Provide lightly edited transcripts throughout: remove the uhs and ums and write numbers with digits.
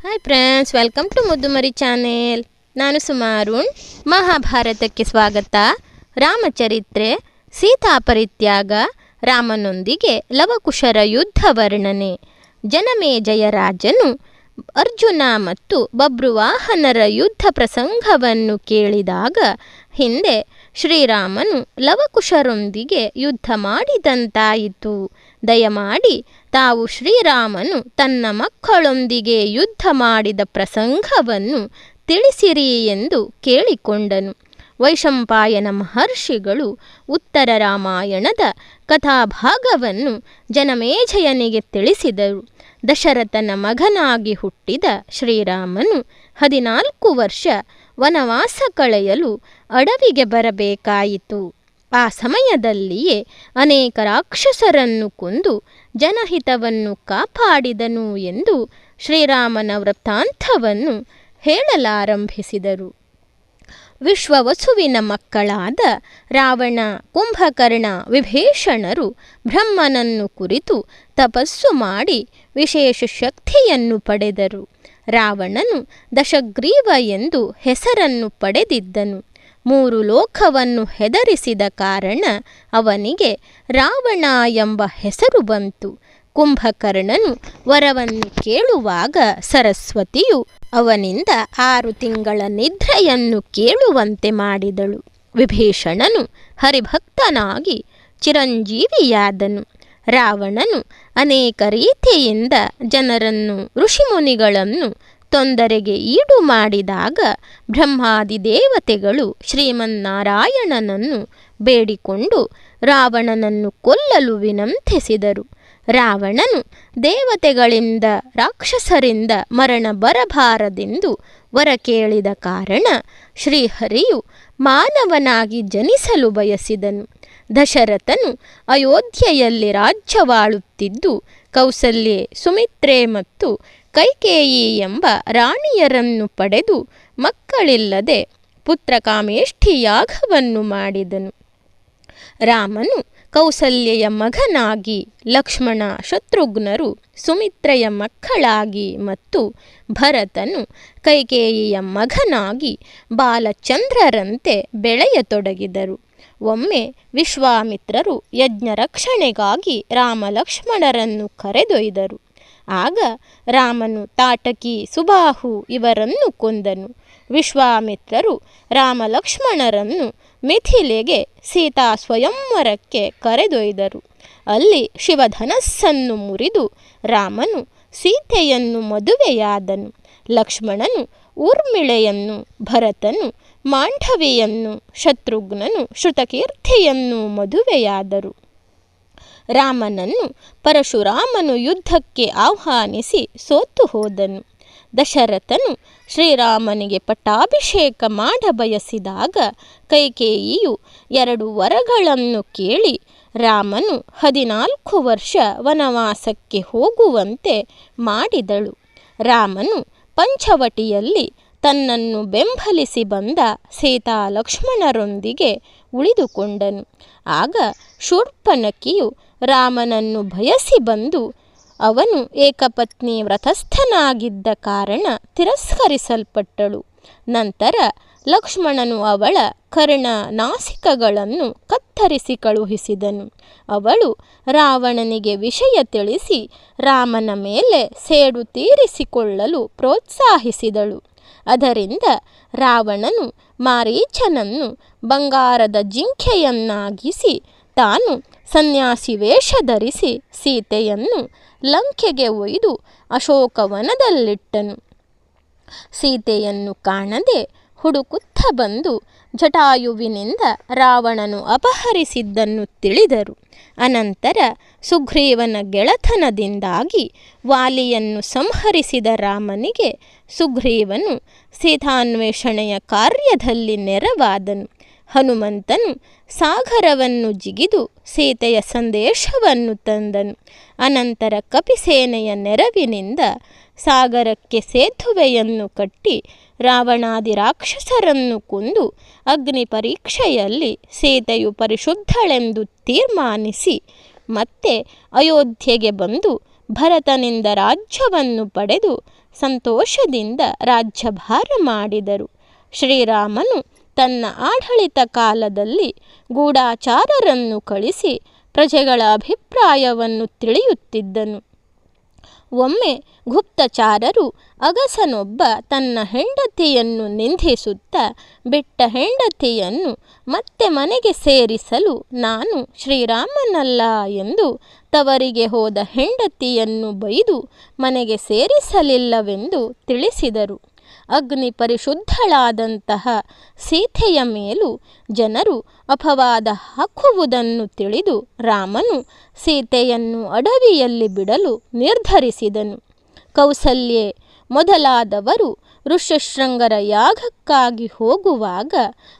Hi friends, welcome to Muddumari channel. ನಾನು ಸುಮಾರುಣ್. ಮಹಾಭಾರತಕ್ಕೆ ಸ್ವಾಗತ. ರಾಮಚರಿತ್ರೆ, ಸೀತಾಪರಿತ್ಯಾಗ, ರಾಮನೊಂದಿಗೆ ಲವಕುಶರ ಯುದ್ಧ ವರ್ಣನೆ. ಜನಮೇಜಯ ರಾಜನು ಅರ್ಜುನ ಮತ್ತು ಬಬ್ರುವಾಹನರ ಯುದ್ಧ ಪ್ರಸಂಗವನ್ನು ಕೇಳಿದಾಗ ಹಿಂದೆ ಶ್ರೀರಾಮನು ಲವಕುಶರೊಂದಿಗೆ ಯುದ್ಧ ಮಾಡಿದಂತಾಯಿತು. ದಯಮಾಡಿ ತಾವು ಶ್ರೀರಾಮನು ತನ್ನ ಮಕ್ಕಳೊಂದಿಗೆ ಯುದ್ಧ ಮಾಡಿದ ಪ್ರಸಂಗವನ್ನು ತಿಳಿಸಿರಿ ಎಂದು ಕೇಳಿಕೊಂಡನು. ವೈಶಂಪಾಯನ ಮಹರ್ಷಿಗಳು ಉತ್ತರ ರಾಮಾಯಣದ ಕಥಾಭಾಗವನ್ನು ಜನಮೇಜಯನಿಗೆ ತಿಳಿಸಿದರು. ದಶರಥನ ಮಗನಾಗಿ ಹುಟ್ಟಿದ ಶ್ರೀರಾಮನು 14 ವರ್ಷ ವನವಾಸ ಕಳೆಯಲು ಅಡವಿಗೆ ಬರಬೇಕಾಯಿತು. ಆ ಸಮಯದಲ್ಲಿಯೇ ಅನೇಕ ರಾಕ್ಷಸರನ್ನು ಕೊಂದು ಜನಹಿತವನ್ನು ಕಾಪಾಡಿದನು ಎಂದು ಶ್ರೀರಾಮನ ವೃತ್ತಾಂತವನ್ನು ಹೇಳಲಾರಂಭಿಸಿದರು. ವಿಶ್ವವಸುವಿನ ಮಕ್ಕಳಾದ ರಾವಣ, ಕುಂಭಕರ್ಣ, ವಿಭೀಷಣರು ಬ್ರಹ್ಮನನ್ನು ಕುರಿತು ತಪಸ್ಸು ಮಾಡಿ ವಿಶೇಷ ಶಕ್ತಿಯನ್ನು ಪಡೆದರು. ರಾವಣನು ದಶಗ್ರೀವ ಎಂದು ಹೆಸರನ್ನು ಪಡೆದಿದ್ದನು. 3 ಲೋಕವನ್ನು ಹೆದರಿಸಿದ ಕಾರಣ ಅವನಿಗೆ ರಾವಣ ಎಂಬ ಹೆಸರು ಬಂತು. ಕುಂಭಕರ್ಣನು ವರವನ್ನು ಕೇಳುವಾಗ ಸರಸ್ವತಿಯು ಅವನಿಂದ 6 ತಿಂಗಳ ನಿದ್ರೆಯನ್ನು ಕೇಳುವಂತೆ ಮಾಡಿದಳು. ವಿಭೀಷಣನು ಹರಿಭಕ್ತನಾಗಿ ಚಿರಂಜೀವಿಯಾದನು. ರಾವಣನು ಅನೇಕ ರೀತಿಯಿಂದ ಜನರನ್ನು, ಋಷಿಮುನಿಗಳನ್ನು ತೊಂದರೆಗೆ ಈಡು ಮಾಡಿದಾಗ ಬ್ರಹ್ಮಾದಿ ದೇವತೆಗಳು ಶ್ರೀಮನ್ನಾರಾಯಣನನ್ನು ಬೇಡಿಕೊಂಡು ರಾವಣನನ್ನು ಕೊಲ್ಲಲು ವಿನಂತಿಸಿದರು. ರಾವಣನು ದೇವತೆಗಳಿಂದ, ರಾಕ್ಷಸರಿಂದ ಮರಣ ಬರಬಾರದೆಂದು ವರ ಕೇಳಿದ ಕಾರಣ ಶ್ರೀಹರಿಯು ಮಾನವನಾಗಿ ಜನಿಸಲು ಬಯಸಿದನು. ದಶರಥನು ಅಯೋಧ್ಯೆಯಲ್ಲಿ ರಾಜ್ಯವಾಳುತ್ತಿದ್ದು ಕೌಸಲ್ಯೆ, ಸುಮಿತ್ರೆ ಮತ್ತು ಕೈಕೇಯಿ ಎಂಬ ರಾಣಿಯರನ್ನು ಪಡೆದು ಮಕ್ಕಳಿಲ್ಲದೆ ಪುತ್ರಕಾಮೇಷ್ಠಿ ಯಾಗವನ್ನು ಮಾಡಿದನು. ರಾಮನು ಕೌಸಲ್ಯೆಯ ಮಗನಾಗಿ, ಲಕ್ಷ್ಮಣ, ಶತ್ರುಘ್ನರು ಸುಮಿತ್ರೆಯ ಮಕ್ಕಳಾಗಿ ಮತ್ತು ಭರತನು ಕೈಕೇಯಿಯ ಮಗನಾಗಿ ಬಾಲಚಂದ್ರರಂತೆ ಬೆಳೆಯತೊಡಗಿದರು. ಒಮ್ಮೆ ವಿಶ್ವಾಮಿತ್ರರು ಯಜ್ಞ ರಕ್ಷಣೆಗಾಗಿ ರಾಮ ಲಕ್ಷ್ಮಣರನ್ನು ಕರೆದೊಯ್ದರು. ಆಗ ರಾಮನು ತಾಟಕಿ, ಸುಬಾಹು ಇವರನ್ನು ಕೊಂದನು. ವಿಶ್ವಾಮಿತ್ರರು ರಾಮ ಲಕ್ಷ್ಮಣರನ್ನು ಮಿಥಿಲೆಗೆ ಸೀತಾ ಸ್ವಯಂವರಕ್ಕೆ ಕರೆದೊಯ್ದರು. ಅಲ್ಲಿ ಶಿವಧನಸ್ಸನ್ನು ಮುರಿದು ರಾಮನು ಸೀತೆಯನ್ನು ಮದುವೆಯಾದನು. ಲಕ್ಷ್ಮಣನು ಊರ್ಮಿಳೆಯನ್ನು, ಭರತನು ಮಾಂಡವಿಯನ್ನು, ಶತ್ರುಘ್ನನು ಶ್ರುತಕೀರ್ತಿಯನ್ನು ಮದುವೆಯಾದರು. ರಾಮನನ್ನು ಪರಶುರಾಮನು ಯುದ್ಧಕ್ಕೆ ಆಹ್ವಾನಿಸಿ ಸೋತು ಹೋದನು. ದಶರಥನು ಶ್ರೀರಾಮನಿಗೆ ಪಟ್ಟಾಭಿಷೇಕ ಮಾಡಬಯಸಿದಾಗ ಕೈಕೇಯಿಯು 2 ವರಗಳನ್ನು ಕೇಳಿ ರಾಮನು 14 ವರ್ಷ ವನವಾಸಕ್ಕೆ ಹೋಗುವಂತೆ ಮಾಡಿದಳು. ರಾಮನು ಪಂಚವಟಿಯಲ್ಲಿ ತನ್ನನ್ನು ಬೆಂಬಲಿಸಿ ಬಂದ ಸೀತಾ ಲಕ್ಷ್ಮಣರೊಂದಿಗೆ ಉಳಿದುಕೊಂಡನು. ಆಗ ಶೂರ್ಪನಖಿಯು ರಾಮನನ್ನು ಬಯಸಿ ಬಂದು ಅವನು ಏಕಪತ್ನಿ ವ್ರತಸ್ಥನಾಗಿದ್ದ ಕಾರಣ ತಿರಸ್ಕರಿಸಲ್ಪಟ್ಟಳು. ನಂತರ ಲಕ್ಷ್ಮಣನು ಅವಳ ಕರ್ಣ, ನಾಸಿಕಗಳನ್ನು ಕತ್ತರಿಸಿ ಕಳುಹಿಸಿದನು. ಅವಳು ರಾವಣನಿಗೆ ವಿಷಯ ತಿಳಿಸಿ ರಾಮನ ಮೇಲೆ ಸೇಡು ತೀರಿಸಿಕೊಳ್ಳಲು ಪ್ರೋತ್ಸಾಹಿಸಿದಳು. ಅದರಿಂದ ರಾವಣನು ಮಾರೀಚನನ್ನು ಬಂಗಾರದ ಜಿಂಕೆಯನ್ನಾಗಿಸಿ ತಾನು ಸನ್ಯಾಸಿ ವೇಷ ಧರಿಸಿ ಸೀತೆಯನ್ನು ಲಂಕೆಗೆ ಒಯ್ದು ಅಶೋಕವನದಲ್ಲಿಟ್ಟನು. ಸೀತೆಯನ್ನು ಕಾಣದೆ ಹುಡುಕುತ್ತ ಬಂದು ಜಟಾಯುವಿನಿಂದ ರಾವಣನು ಅಪಹರಿಸಿದ್ದನ್ನು ತಿಳಿದರು. ಅನಂತರ ಸುಗ್ರೀವನ ಗೆಳೆತನದಿಂದಾಗಿ ವಾಲಿಯನ್ನು ಸಂಹರಿಸಿದ ರಾಮನಿಗೆ ಸುಗ್ರೀವನು ಸೀತಾನ್ವೇಷಣೆಯ ಕಾರ್ಯದಲ್ಲಿ ನೆರವಾದನು. ಹನುಮಂತನು ಸಾಗರವನ್ನು ಜಿಗಿದು ಸೀತೆಯ ಸಂದೇಶವನ್ನು ತಂದನು. ಅನಂತರ ಕಪಿಸೇನೆಯ ನೆರವಿನಿಂದ ಸಾಗರಕ್ಕೆ ಸೇತುವೆಯನ್ನು ಕಟ್ಟಿ ರಾವಣಾದಿ ರಾಕ್ಷಸರನ್ನು ಕೊಂದು ಅಗ್ನಿ ಪರೀಕ್ಷೆಯಲ್ಲಿ ಸೀತೆಯು ಪರಿಶುದ್ಧಳೆಂದು ತೀರ್ಮಾನಿಸಿ ಮತ್ತೆ ಅಯೋಧ್ಯೆಗೆ ಬಂದು ಭರತನಿಂದ ರಾಜ್ಯವನ್ನು ಪಡೆದು ಸಂತೋಷದಿಂದ ರಾಜ್ಯಭಾರ ಮಾಡಿದರು. ಶ್ರೀರಾಮನು ತನ್ನ ಆಡಳಿತ ಕಾಲದಲ್ಲಿ ಗೂಢಚಾರರನ್ನು ಕಳಿಸಿ ಪ್ರಜೆಗಳ ಅಭಿಪ್ರಾಯವನ್ನು ತಿಳಿಯುತ್ತಿದ್ದನು. ಒಮ್ಮೆ ಗುಪ್ತಚಾರರು ಅಗಸನೊಬ್ಬ ತನ್ನ ಹೆಂಡತಿಯನ್ನು ನಿಂದಿಸುತ್ತಾ ಬಿಟ್ಟ ಹೆಂಡತಿಯನ್ನು ಮತ್ತೆ ಮನೆಗೆ ಸೇರಿಸಲು ನಾನು ಶ್ರೀರಾಮನಲ್ಲ ಎಂದು ತವರಿಗೆ ಹೋದ ಹೆಂಡತಿಯನ್ನು ಬೈದು ಮನೆಗೆ ಸೇರಿಸಲಿಲ್ಲವೆಂದು ತಿಳಿಸಿದರು. ಅಗ್ನಿ ಪರಿಶುದ್ಧಳಾದಂತಹ ಸೀತೆಯ ಮೇಲೂ ಜನರು ಅಪವಾದ ಹಾಕುವುದನ್ನು ತಿಳಿದು ರಾಮನು ಸೀತೆಯನ್ನು ಅಡವಿಯಲ್ಲಿ ಬಿಡಲು ನಿರ್ಧರಿಸಿದನು. ಕೌಸಲ್ಯೆ ಮೊದಲಾದವರು ಋಷ್ಯಶೃಂಗರ ಯಾಗಕ್ಕಾಗಿ ಹೋಗುವಾಗ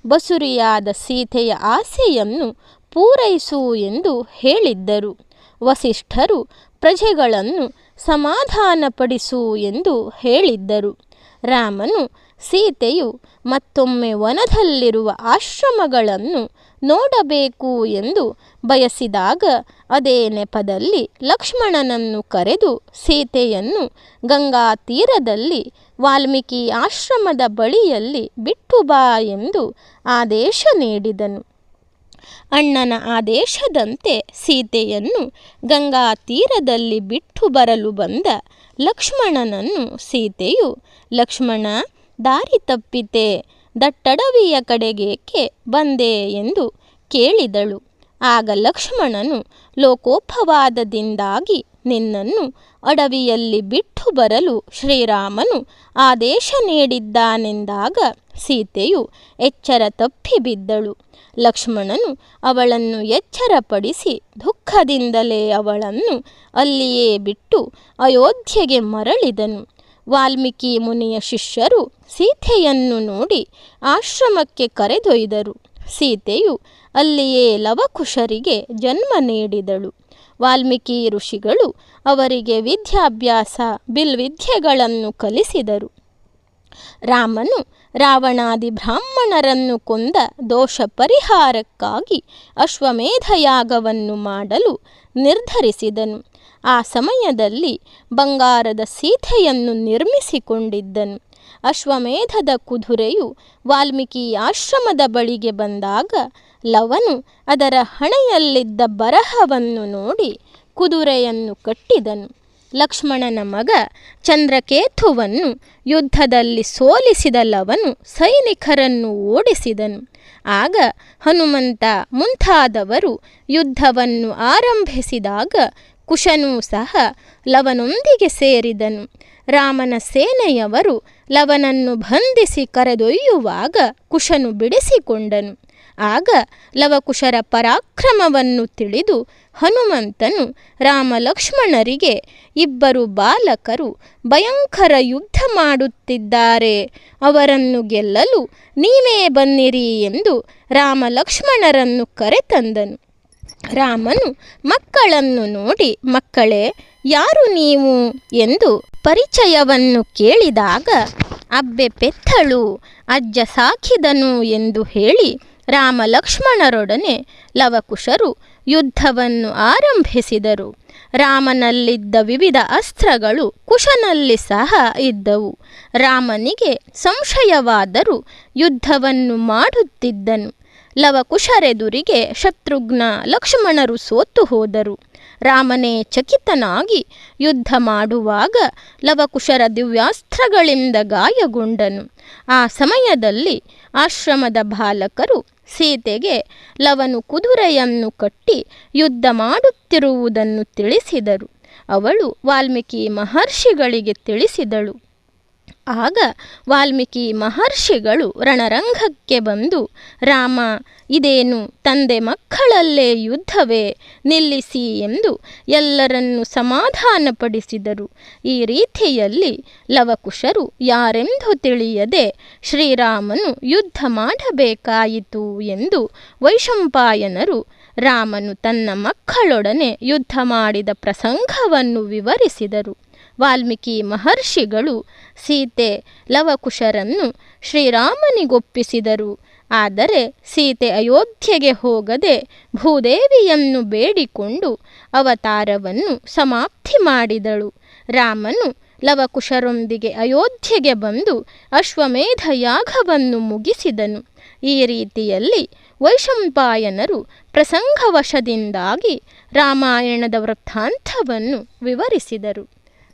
ಬಸುರಿಯಾದ ಸೀತೆಯ ಆಸೆಯನ್ನು ಪೂರೈಸು ಎಂದು ಹೇಳಿದ್ದರು. ವಸಿಷ್ಠರು ಪ್ರಜೆಗಳನ್ನು ಸಮಾಧಾನಪಡಿಸು ಎಂದು ಹೇಳಿದ್ದರು. ರಾಮನು ಸೀತೆಯು ಮತ್ತೊಮ್ಮೆ ವನದಲ್ಲಿರುವ ಆಶ್ರಮಗಳನ್ನು ನೋಡಬೇಕು ಎಂದು ಬಯಸಿದಾಗ ಅದೇ ನೆಪದಲ್ಲಿ ಲಕ್ಷ್ಮಣನನ್ನು ಕರೆದು ಸೀತೆಯನ್ನು ಗಂಗಾ ತೀರದಲ್ಲಿ ವಾಲ್ಮೀಕಿ ಆಶ್ರಮದ ಬಳಿಯಲ್ಲಿ ಬಿಟ್ಟು ಬಾ ಎಂದು ಆದೇಶ ನೀಡಿದನು. ಅಣ್ಣನ ಆದೇಶದಂತೆ ಸೀತೆಯನ್ನು ಗಂಗಾ ತೀರದಲ್ಲಿ ಬಿಟ್ಟು ಬರಲು ಬಂದ ಲಕ್ಷ್ಮಣನನ್ನು ಸೀತೆಯು, ಲಕ್ಷ್ಮಣ, ದಾರಿ ತಪ್ಪಿತೆ, ದಟ್ಟಡವಿಯ ಕಡೆಗೇಕೆ ಬಂದೆ ಎಂದು ಕೇಳಿದಳು. ಆಗ ಲಕ್ಷ್ಮಣನು, ಲೋಕೋಪವಾದದಿಂದಾಗಿ ನಿನ್ನನ್ನು ಅಡವಿಯಲ್ಲಿ ಬಿಟ್ಟು ಬರಲು ಶ್ರೀರಾಮನು ಆದೇಶ ನೀಡಿದ್ದಾನೆಂದಾಗ ಸೀತೆಯು ಎಚ್ಚರ ತಪ್ಪಿ ಬಿದ್ದಳು. ಲಕ್ಷ್ಮಣನು ಅವಳನ್ನು ಎಚ್ಚರಪಡಿಸಿ ದುಃಖದಿಂದಲೇ ಅವಳನ್ನು ಅಲ್ಲಿಯೇ ಬಿಟ್ಟು ಅಯೋಧ್ಯೆಗೆ ಮರಳಿದನು. ವಾಲ್ಮೀಕಿ ಮುನಿಯ ಶಿಷ್ಯರು ಸೀತೆಯನ್ನು ನೋಡಿ ಆಶ್ರಮಕ್ಕೆ ಕರೆದೊಯ್ದರು. ಸೀತೆಯು ಅಲ್ಲಿಯೇ ಲವಕುಶರಿಗೆ ಜನ್ಮ ನೀಡಿದಳು. ವಾಲ್ಮೀಕಿ ಋಷಿಗಳು ಅವರಿಗೆ ವಿದ್ಯಾಭ್ಯಾಸ ಬಿಲ್ವಿದ್ಯೆಗಳನ್ನು ಕಲಿಸಿದರು. ರಾಮನು ರಾವಣಾದಿ ಬ್ರಾಹ್ಮಣರನ್ನು ಕೊಂದ ದೋಷ ಪರಿಹಾರಕ್ಕಾಗಿ ಅಶ್ವಮೇಧ ಯಾಗವನ್ನು ಮಾಡಲು ನಿರ್ಧರಿಸಿದನು. ಆ ಸಮಯದಲ್ಲಿ ಬಂಗಾರದ ಸೀತೆಯನ್ನು ನಿರ್ಮಿಸಿಕೊಂಡಿದ್ದನು. ಅಶ್ವಮೇಧದ ಕುದುರೆಯು ವಾಲ್ಮೀಕಿ ಆಶ್ರಮದ ಬಳಿಗೆ ಬಂದಾಗ ಲವನು ಅದರ ಹಣೆಯಲ್ಲಿದ್ದ ಬರಹವನ್ನು ನೋಡಿ ಕುದುರೆಯನ್ನು ಕಟ್ಟಿದನು. ಲಕ್ಷ್ಮಣನ ಮಗ ಚಂದ್ರಕೇತುವನ್ನು ಯುದ್ಧದಲ್ಲಿ ಸೋಲಿಸಿದ ಲವನು ಸೈನಿಕರನ್ನು ಓಡಿಸಿದನು. ಆಗ ಹನುಮಂತ ಮುಂತಾದವರು ಯುದ್ಧವನ್ನು ಆರಂಭಿಸಿದಾಗ ಕುಶನೂ ಸಹ ಲವನೊಂದಿಗೆ ಸೇರಿದನು. ರಾಮನ ಸೇನೆಯವರು ಲವನನ್ನು ಬಂಧಿಸಿ ಕರೆದೊಯ್ಯುವಾಗ ಕುಶನು ಬಿಡಿಸಿಕೊಂಡನು. ಆಗ ಲವಕುಶರ ಪರಾಕ್ರಮವನ್ನು ತಿಳಿದು ಹನುಮಂತನು ರಾಮ ಲಕ್ಷ್ಮಣರಿಗೆ, ಇಬ್ಬರು ಬಾಲಕರು ಭಯಂಕರ ಯುದ್ಧ ಮಾಡುತ್ತಿದ್ದಾರೆ, ಅವರನ್ನು ಗೆಲ್ಲಲು ನೀವೇ ಬನ್ನಿರಿ ಎಂದು ರಾಮ ಲಕ್ಷ್ಮಣರನ್ನು ಕರೆತಂದನು. ರಾಮನು ಮಕ್ಕಳನ್ನು ನೋಡಿ, ಮಕ್ಕಳೇ, ಯಾರು ನೀವು ಎಂದು ಪರಿಚಯವನ್ನು ಕೇಳಿದಾಗ, ಅಬ್ಬೆ ಪೆತ್ತಳು, ಅಜ್ಜ ಸಾಕಿದನು ಎಂದು ಹೇಳಿ ರಾಮ ಲಕ್ಷ್ಮಣರೊಡನೆ ಲವಕುಶರು ಯುದ್ಧವನ್ನು ಆರಂಭಿಸಿದರು. ರಾಮನಲ್ಲಿದ್ದ ವಿವಿಧ ಅಸ್ತ್ರಗಳು ಕುಶನಲ್ಲಿ ಸಹ ಇದ್ದವು. ರಾಮನಿಗೆ ಸಂಶಯವಾದರೂ ಯುದ್ಧವನ್ನು ಮಾಡುತ್ತಿದ್ದನು. ಲವಕುಶರೆದುರಿಗೆ ಶತ್ರುಘ್ನ ಲಕ್ಷ್ಮಣರು ಸೋತು ಹೋದರು. ರಾಮನೇ ಚಕಿತನಾಗಿ ಯುದ್ಧ ಮಾಡುವಾಗ ಲವಕುಶರ ದಿವ್ಯಾಸ್ತ್ರಗಳಿಂದ ಗಾಯಗೊಂಡನು. ಆ ಸಮಯದಲ್ಲಿ ಆಶ್ರಮದ ಬಾಲಕರು ಸೀತೆಗೆ ಲವನು ಕುದುರೆಯನ್ನು ಕಟ್ಟಿ ಯುದ್ಧ ಮಾಡುತ್ತಿರುವುದನ್ನು ತಿಳಿಸಿದರು. ಅವಳು ವಾಲ್ಮೀಕಿ ಮಹರ್ಷಿಗಳಿಗೆ ತಿಳಿಸಿದಳು. ಆಗ ವಾಲ್ಮೀಕಿ ಮಹರ್ಷಿಗಳು ರಣರಂಗಕ್ಕೆ ಬಂದು, ರಾಮ, ಇದೇನು ತಂದೆ ಮಕ್ಕಳಲ್ಲೇ ಯುದ್ಧವೇ, ನಿಲ್ಲಿಸಿ ಎಂದು ಎಲ್ಲರನ್ನೂ ಸಮಾಧಾನಪಡಿಸಿದರು. ಈ ರೀತಿಯಲ್ಲಿ ಲವಕುಶರು ಯಾರೆಂದು ತಿಳಿಯದೆ ಶ್ರೀರಾಮನು ಯುದ್ಧ ಮಾಡಬೇಕಾಯಿತು ಎಂದು ವೈಶಂಪಾಯನರು ರಾಮನು ತನ್ನ ಮಕ್ಕಳೊಡನೆ ಯುದ್ಧ ಮಾಡಿದ ಪ್ರಸಂಗವನ್ನು ವಿವರಿಸಿದರು. ವಾಲ್ಮೀಕಿ ಮಹರ್ಷಿಗಳು ಸೀತೆ ಲವಕುಶರನ್ನು ಶ್ರೀರಾಮನಿಗೊಪ್ಪಿಸಿದರು. ಆದರೆ ಸೀತೆ ಅಯೋಧ್ಯೆಗೆ ಹೋಗದೆ ಭೂದೇವಿಯನ್ನು ಬೇಡಿಕೊಂಡು ಅವತಾರವನ್ನು ಸಮಾಪ್ತಿ ಮಾಡಿದಳು. ರಾಮನು ಲವಕುಶರೊಂದಿಗೆ ಅಯೋಧ್ಯೆಗೆ ಬಂದು ಅಶ್ವಮೇಧ ಯಾಗವನ್ನು ಮುಗಿಸಿದನು. ಈ ರೀತಿಯಲ್ಲಿ ವೈಶಂಪಾಯನರು ಪ್ರಸಂಗವಶದಿಂದಾಗಿ ರಾಮಾಯಣದ ವೃತ್ತಾಂತವನ್ನು ವಿವರಿಸಿದರು.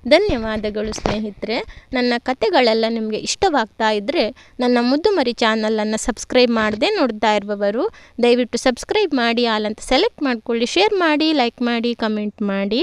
ಧನ್ಯವಾದಗಳು ಸ್ನೇಹಿತರೆ. ನನ್ನ ಕತೆಗಳೆಲ್ಲ ನಿಮಗೆ ಇಷ್ಟವಾಗ್ತಾ ಇದ್ದರೆ ನನ್ನ ಮುದ್ದುಮರಿ ಚಾನಲನ್ನು ಸಬ್ಸ್ಕ್ರೈಬ್ ಮಾಡದೆ ನೋಡ್ತಾ ಇರುವವರು ದಯವಿಟ್ಟು ಸಬ್ಸ್ಕ್ರೈಬ್ ಮಾಡಿ, ಆಲ್ ಅಂತ ಸೆಲೆಕ್ಟ್ ಮಾಡಿಕೊಳ್ಳಿ, ಶೇರ್ ಮಾಡಿ, ಲೈಕ್ ಮಾಡಿ, ಕಮೆಂಟ್ ಮಾಡಿ.